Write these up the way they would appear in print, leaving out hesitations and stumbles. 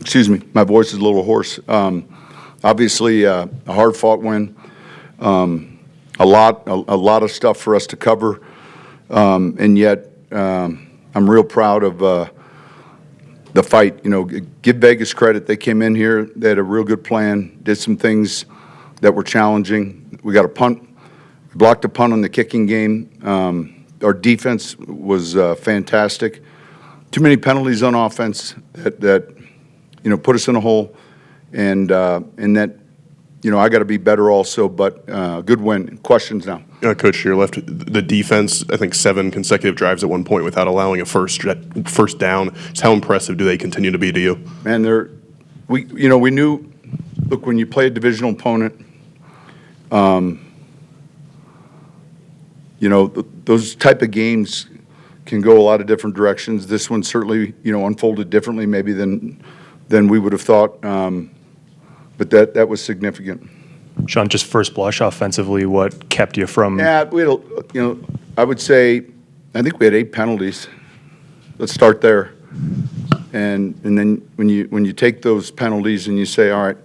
excuse me, my voice is a little hoarse. Obviously, a hard-fought win. A lot of stuff for us to cover, and yet I'm real proud of the fight. You know, give Vegas credit. They came in here, they had a real good plan, did some things that were challenging. We got a punt, blocked a punt on the kicking game. Our defense was fantastic. Too many penalties on offense that you know, put us in a hole, and that, you know, I got to be better also, but good win. Questions now. Coach, to your left, the defense, I think 7 consecutive drives at one point without allowing a first down. Just how impressive do they continue to be to you? Man, we knew, look, when you play a divisional opponent, you know, those type of games can go a lot of different directions. This one certainly, you know, unfolded differently maybe than we would have thought, but that was significant. Sean, just first blush offensively, what kept you from? Yeah, we had, you know, I would say, I think we had 8 penalties. Let's start there, and then when you take those penalties and you say, all right,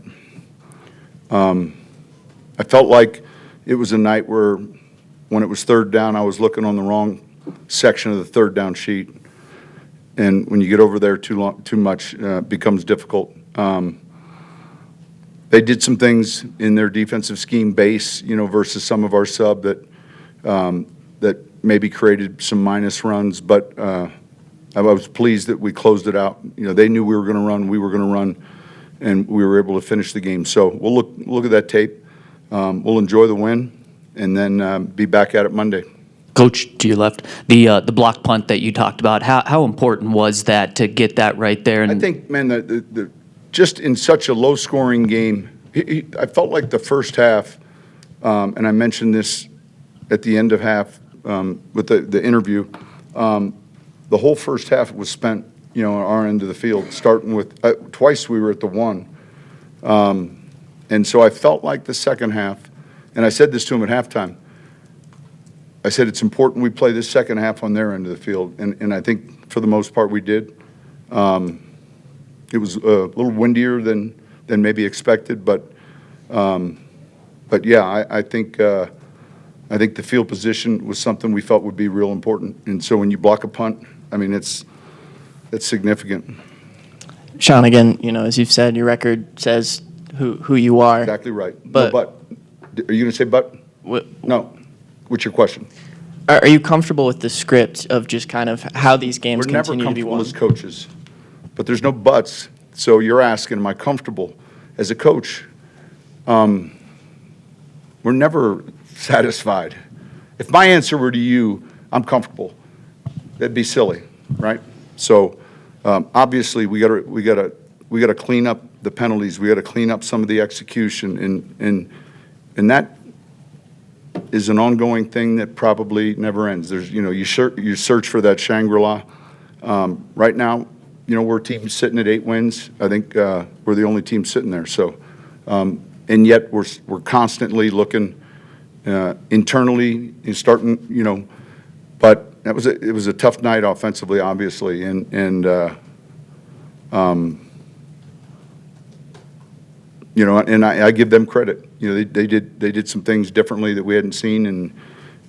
I felt like it was a night where when it was third down, I was looking on the wrong section of the third down sheet, and when you get over there too much, it becomes difficult. They did some things in their defensive scheme base, you know, versus some of our sub that maybe created some minus runs, but I was pleased that we closed it out. You know, they knew we were going to run, we were going to run, and we were able to finish the game. So we'll look at that tape. We'll enjoy the win, and then be back at it Monday. Coach, to your left, the block punt that you talked about, how important was that to get that right there? And I think, man, the just in such a low-scoring game, I felt like the first half, and I mentioned this at the end of half with the interview, the whole first half was spent, you know, on our end of the field, starting with twice we were at the 1. And so I felt like the second half, and I said this to him at halftime, I said it's important we play this second half on their end of the field, and I think for the most part we did. It was a little windier than maybe expected, but yeah, I think the field position was something we felt would be real important, and so when you block a punt, I mean that's significant. Sean, again, you know, as you've said, your record says who you are. Exactly right. But, no, but are you going to say but? No. What's your question? Are you comfortable with the script of just kind of how these games continue to be won? We're never comfortable as coaches, but there's no buts. So you're asking, am I comfortable as a coach? We're never satisfied. If my answer were to you, I'm comfortable, that'd be silly, right? So obviously we gotta clean up the penalties. We gotta clean up some of the execution, and that is an ongoing thing that probably never ends. There's, you know, you search for that Shangri-La. Right now, you know, we're a team sitting at 8 wins. I think we're the only team sitting there. So, and yet we're constantly looking internally and starting, you know. But it was a tough night offensively, obviously, and you know, and I give them credit. You know, they did some things differently that we hadn't seen, and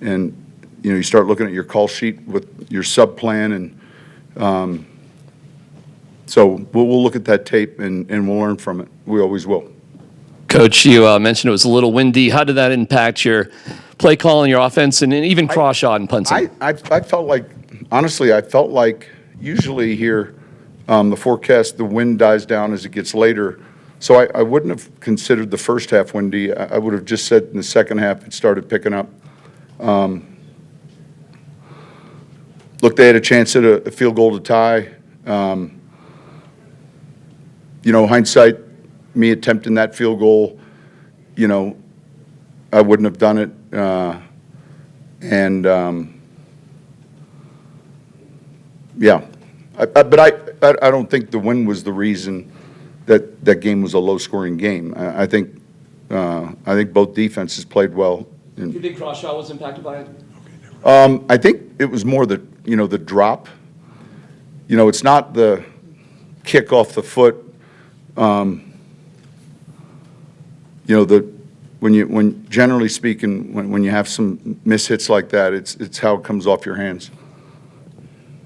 you know, you start looking at your call sheet with your sub plan, and so we'll look at that tape and we'll learn from it. We always will. Coach, you mentioned it was a little windy. How did that impact your play calling, your offense, and even cross shot and punting? I felt like, honestly, usually here, the forecast, the wind dies down as it gets later. So I wouldn't have considered the first half windy. I would have just said in the second half it started picking up. Look, they had a chance at a field goal to tie. You know, hindsight, me attempting that field goal, you know, I wouldn't have done it. Yeah, but I don't think the wind was the reason that game was a low-scoring game. I think both defenses played well. Do you think cross shot was impacted by it? I think it was more the drop. You know, it's not the kick off the foot when generally speaking, when you have some mishits like that, it's how it comes off your hands.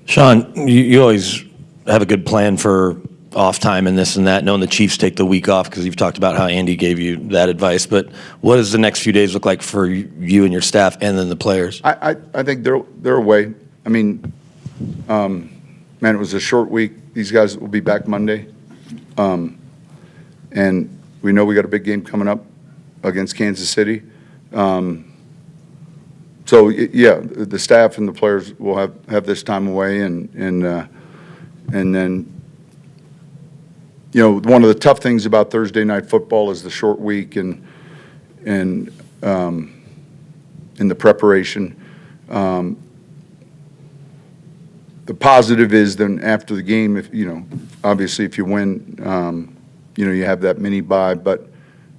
Sean, you always have a good plan for off time and this and that, knowing the Chiefs take the week off because you've talked about how Andy gave you that advice. But what does the next few days look like for you and your staff and then the players? I think they're away. I mean, man, it was a short week. These guys will be back Monday. And we know we got a big game coming up against Kansas City. So, yeah, the staff and the players will have this time away. And then, one of the tough things about Thursday night football is the short week and in the preparation. The positive is then after the game, if obviously if you win, you have that mini bye, but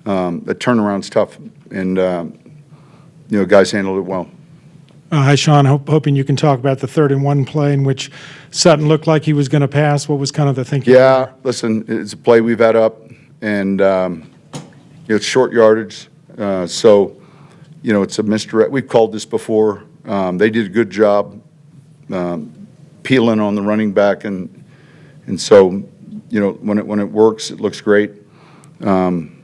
the turnaround's tough, and guys handled it well. Hi, Sean. Hoping you can talk about the 3rd-and-1 play in which Sutton looked like he was going to pass. What was kind of the thinking? Yeah, listen, it's a play we've had up, and it's short yardage, so it's a misdirect. We've called this before. They did a good job peeling on the running back, and so when it works, it looks great. And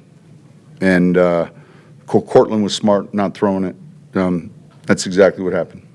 Cortland was smart not throwing it. That's exactly what happened.